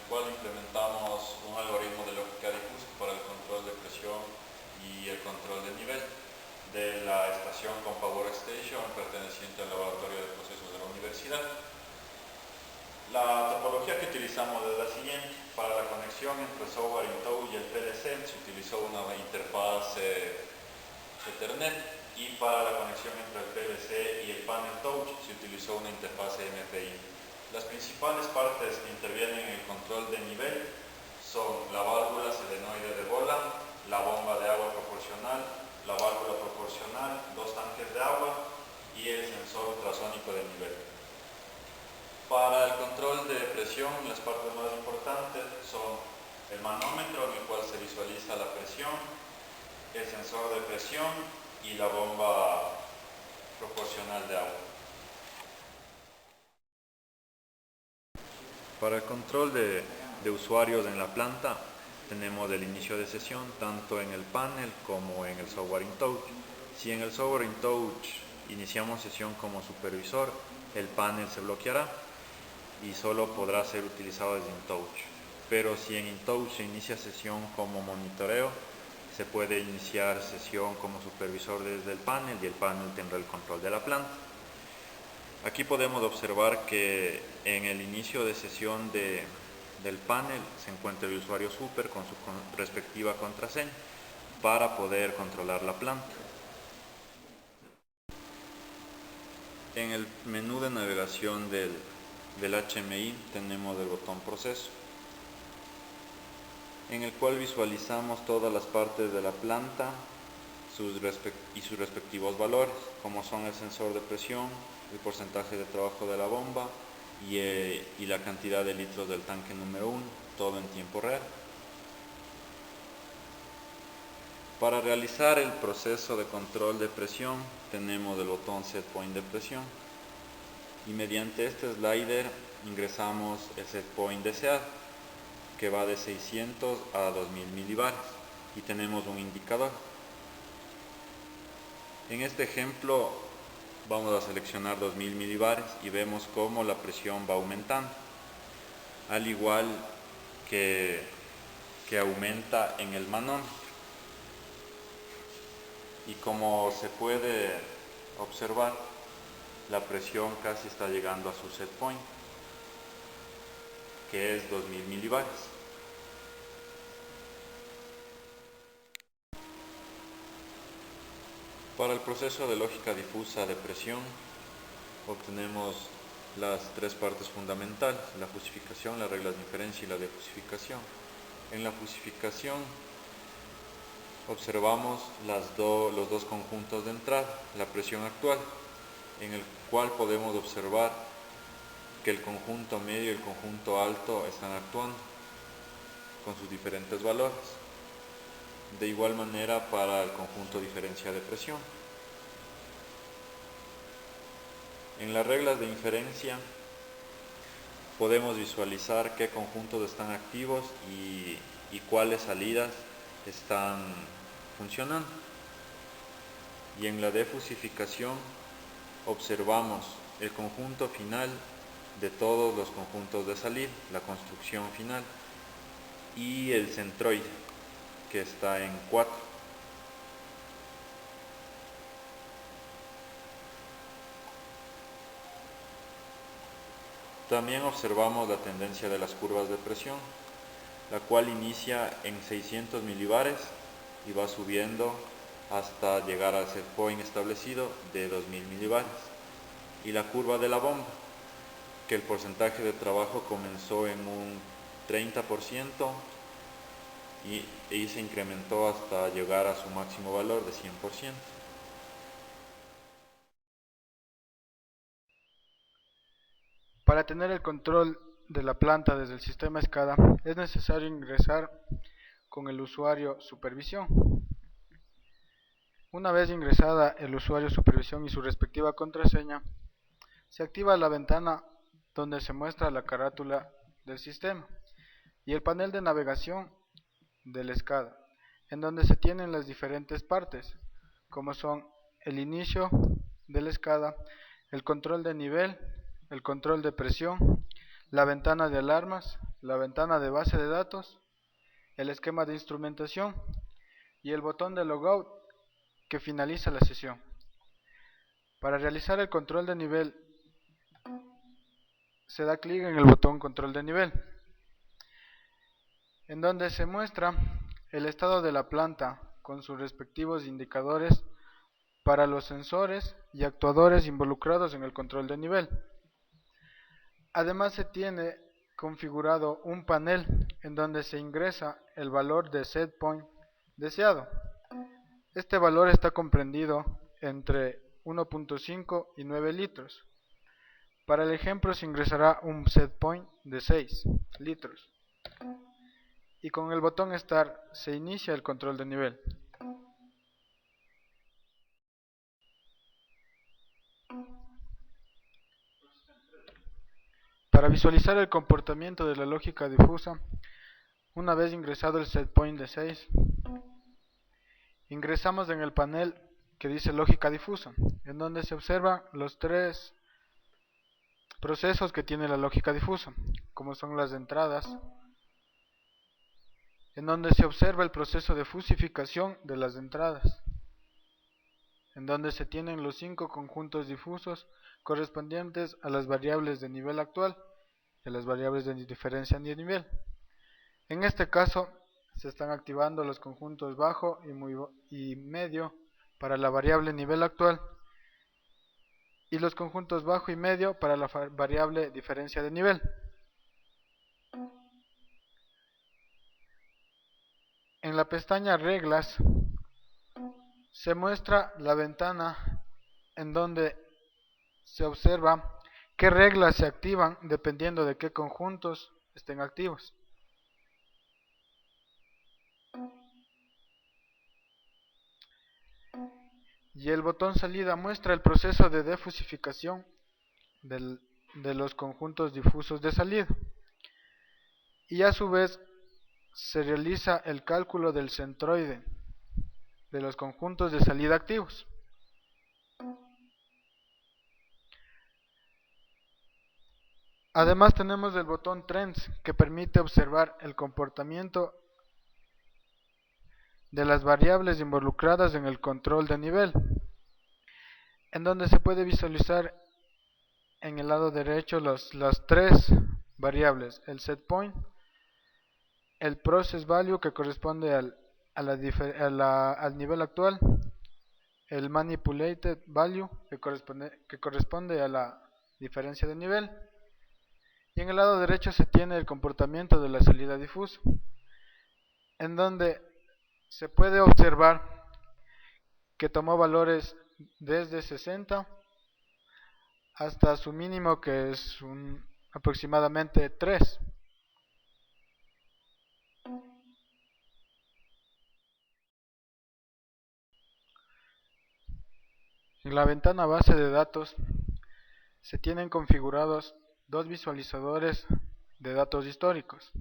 cual implementamos un algoritmo de lógica difusa para el control de presión y el control de nivel de la estación con Power Station perteneciente al laboratorio de procesos de la universidad. La topología que utilizamos es la siguiente. Para la conexión entre el software InTouch y el PLC se utilizó una interfaz Ethernet, y para la conexión entre el PLC y el panel touch se utilizó una interfaz MPI. Las principales partes que intervienen en el control de nivel son la válvula solenoide de bola, la bomba de agua proporcional, la válvula proporcional, dos tanques de agua y el sensor ultrasónico de nivel. Para el control de presión, las partes más importantes son el manómetro, en el cual se visualiza la presión, el sensor de presión y la bomba proporcional de agua. Para el control de usuarios en la planta, tenemos el inicio de sesión tanto en el panel como en el software InTouch. Si en el software InTouch iniciamos sesión como supervisor, el panel se bloqueará y solo podrá ser utilizado desde InTouch. Pero si en InTouch se inicia sesión como monitoreo, se puede iniciar sesión como supervisor desde el panel y el panel tendrá el control de la planta. Aquí podemos observar que en el inicio de sesión del panel se encuentra el usuario super con su respectiva contraseña para poder controlar la planta. En el menú de navegación del HMI tenemos el botón proceso, en el cual visualizamos todas las partes de la planta y sus respectivos valores, como son el sensor de presión, el porcentaje de trabajo de la bomba y la cantidad de litros del tanque número 1, todo en tiempo real. Para realizar el proceso de control de presión tenemos el botón Set Point de presión y mediante este slider ingresamos el set point deseado, que va de 600 a 2000 milibares, y tenemos un indicador. En este ejemplo vamos a seleccionar 2000 milibares y vemos cómo la presión va aumentando, al igual que aumenta en el manómetro. Y como se puede observar, la presión casi está llegando a su set point, que es 2000 milibares. Para el proceso de lógica difusa de presión obtenemos las tres partes fundamentales: la fusificación, las reglas de inferencia y la defusificación. En la fusificación observamos los dos conjuntos de entrada, la presión actual, en el cual podemos observar que el conjunto medio y el conjunto alto están actuando con sus diferentes valores. De igual manera para el conjunto diferencial de presión. En las reglas de inferencia podemos visualizar qué conjuntos están activos y cuáles salidas están funcionando. Y en la defusificación observamos el conjunto final de todos los conjuntos de salida, la construcción final, y el centroide, que está en 4. También observamos la tendencia de las curvas de presión, la cual inicia en 600 milibares y va subiendo hasta llegar al set point establecido de 2000 milibares. Y la curva de la bomba, que el porcentaje de trabajo comenzó en un 30% y se incrementó hasta llegar a su máximo valor de 100%. Para tener el control de la planta desde el sistema SCADA es necesario ingresar con el usuario supervisión. Una vez ingresada el usuario supervisión y su respectiva contraseña, se activa la ventana donde se muestra la carátula del sistema y el panel de navegación del SCADA, en donde se tienen las diferentes partes, como son el inicio del SCADA, el control de nivel, el control de presión, la ventana de alarmas, la ventana de base de datos, el esquema de instrumentación y el botón de logout que finaliza la sesión. Para realizar el control de nivel, se da clic en el botón control de nivel, en donde se muestra el estado de la planta con sus respectivos indicadores para los sensores y actuadores involucrados en el control de nivel. Además se tiene configurado un panel en donde se ingresa el valor de set point deseado. Este valor está comprendido entre 1.5 y 9 litros. Para el ejemplo se ingresará un set point de 6 litros. Y con el botón Start se inicia el control de nivel. Para visualizar el comportamiento de la lógica difusa, una vez ingresado el set point de 6, ingresamos en el panel que dice lógica difusa, en donde se observan los tres procesos que tiene la lógica difusa, como son las entradas, en donde se observa el proceso de fusificación de las entradas, en donde se tienen los 5 conjuntos difusos correspondientes a las variables de nivel actual y a las variables de diferencia de nivel. En este caso se están activando los conjuntos bajo y medio para la variable nivel actual y los conjuntos bajo y medio para la variable diferencia de nivel. En la pestaña reglas se muestra la ventana en donde se observa qué reglas se activan dependiendo de qué conjuntos estén activos. Y el botón salida muestra el proceso de defusificación de los conjuntos difusos de salida. Y a su vez se realiza el cálculo del centroide de los conjuntos de salida activos. Además tenemos el botón Trends que permite observar el comportamiento de las variables involucradas en el control de nivel, en donde se puede visualizar en el lado derecho las tres variables, el set point, el process value que corresponde al nivel actual, el manipulated value que corresponde a la diferencia de nivel, y en el lado derecho se tiene el comportamiento de la salida difusa, en donde se puede observar que tomó valores desde 60 hasta su mínimo, que es aproximadamente 3. En la ventana base de datos se tienen configurados dos visualizadores de datos históricos,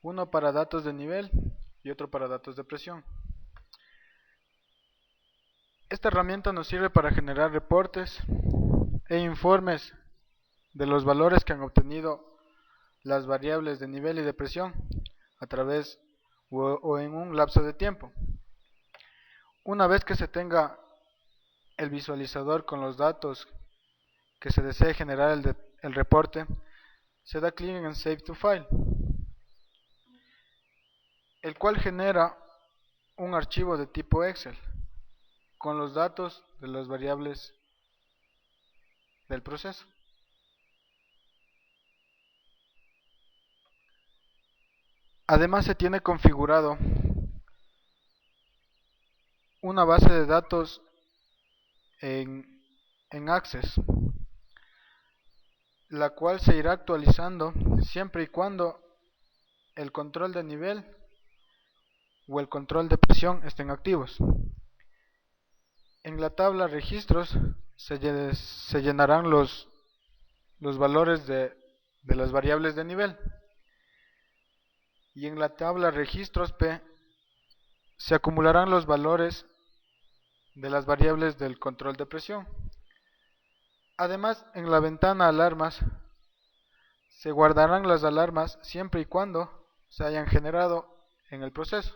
uno para datos de nivel y otro para datos de presión. Esta herramienta nos sirve para generar reportes e informes de los valores que han obtenido las variables de nivel y de presión a través o en un lapso de tiempo. Una vez que se tenga el visualizador con los datos que se desee generar el reporte, se da clic en Save to File, el cual genera un archivo de tipo Excel con los datos de las variables del proceso. Además se tiene configurado una base de datos en Access, la cual se irá actualizando siempre y cuando el control de nivel o el control de presión estén activos. En la tabla registros se llenarán los valores de las variables de nivel, y en la tabla registros P se acumularán los valores de las variables del control de presión. Además, en la ventana alarmas Se guardarán las alarmas siempre y cuando se hayan generado en el proceso.